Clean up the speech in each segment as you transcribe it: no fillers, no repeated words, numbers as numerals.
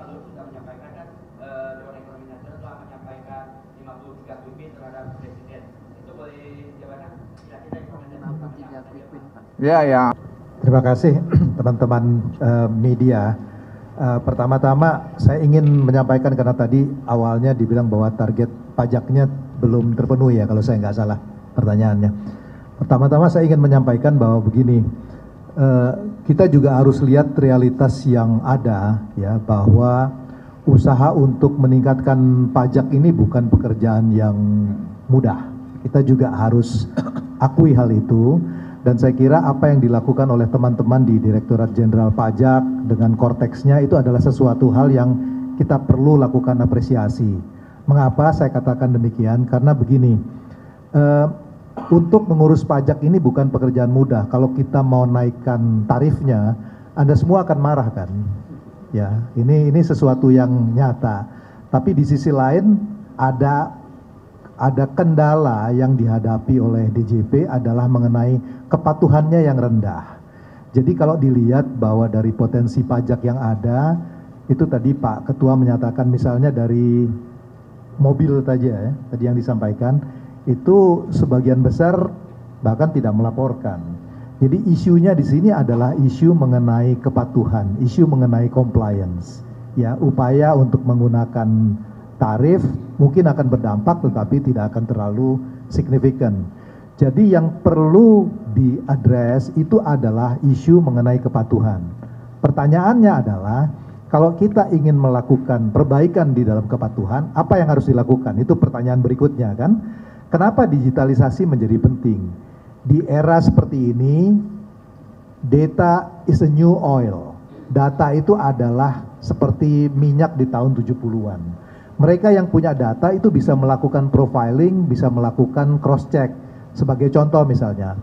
Luhut sudah menyampaikan kan Dewan Ekonomi Nasional telah menyampaikan 53 quick terhadap Presiden. Itu boleh jawaban kira-kira informasi. Ya, ya. Terima kasih teman-teman media. Pertama-tama saya ingin menyampaikan karena tadi awalnya dibilang bahwa target pajaknya belum terpenuhi ya kalau saya nggak salah pertanyaannya. Pertama-tama saya ingin menyampaikan bahwa begini, kita juga harus lihat realitas yang ada ya, bahwa usaha untuk meningkatkan pajak ini bukan pekerjaan yang mudah. Kita juga harus akui hal itu. Dan saya kira apa yang dilakukan oleh teman-teman di Direktorat Jenderal Pajak dengan korteksnya itu adalah sesuatu hal yang kita perlu lakukan apresiasi. Mengapa saya katakan demikian? Karena begini, untuk mengurus pajak ini bukan pekerjaan mudah. Kalau kita mau naikkan tarifnya, Anda semua akan marah kan? Ya, ini sesuatu yang nyata. Tapi di sisi lain ada kendala yang dihadapi oleh DJP adalah mengenai kepatuhannya yang rendah. Jadi kalau dilihat bahwa dari potensi pajak yang ada, itu tadi Pak Ketua menyatakan misalnya dari mobil saja ya, tadi yang disampaikan, itu sebagian besar bahkan tidak melaporkan. Jadi isunya di sini adalah isu mengenai kepatuhan, isu mengenai compliance. Ya, upaya untuk menggunakan tarif mungkin akan berdampak tetapi tidak akan terlalu signifikan. Jadi yang perlu diadres itu adalah isu mengenai kepatuhan. Pertanyaannya adalah kalau kita ingin melakukan perbaikan di dalam kepatuhan, apa yang harus dilakukan? Itu pertanyaan berikutnya kan. Kenapa digitalisasi menjadi penting? Di era seperti ini, data is a new oil. Data itu adalah seperti minyak di tahun 70-an. Mereka yang punya data itu bisa melakukan profiling, bisa melakukan cross check. Sebagai contoh misalnya,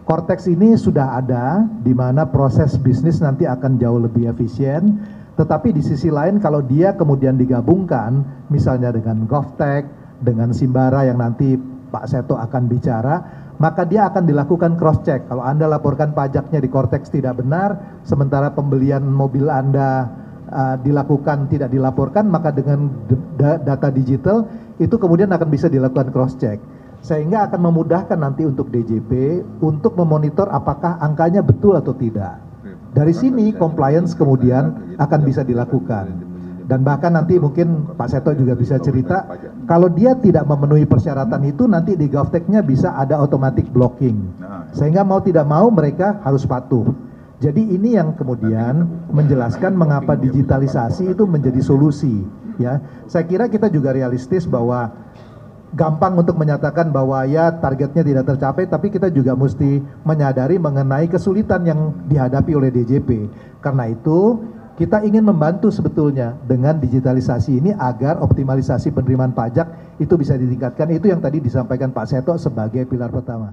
Cortex ini sudah ada di mana proses bisnis nanti akan jauh lebih efisien, tetapi di sisi lain kalau dia kemudian digabungkan misalnya dengan GovTech, dengan Simbara yang nanti Pak Seto akan bicara, maka dia akan dilakukan cross check. Kalau Anda laporkan pajaknya di Cortex tidak benar, sementara pembelian mobil Anda dilakukan tidak dilaporkan, maka dengan data digital itu kemudian akan bisa dilakukan cross check. Sehingga akan memudahkan nanti untuk DJP untuk memonitor apakah angkanya betul atau tidak. Dari sini compliance kemudian akan bisa dilakukan. Dan bahkan nanti mungkin Pak Seto juga bisa cerita, kalau dia tidak memenuhi persyaratan itu nanti di GovTech-nya bisa ada automatic blocking. Sehingga mau tidak mau mereka harus patuh. Jadi ini yang kemudian menjelaskan mengapa digitalisasi itu menjadi solusi. Ya, saya kira kita juga realistis bahwa gampang untuk menyatakan bahwa ya targetnya tidak tercapai, tapi kita juga mesti menyadari mengenai kesulitan yang dihadapi oleh DJP. Karena itu kita ingin membantu sebetulnya dengan digitalisasi ini agar optimalisasi penerimaan pajak itu bisa ditingkatkan. Itu yang tadi disampaikan Pak Seto sebagai pilar pertama.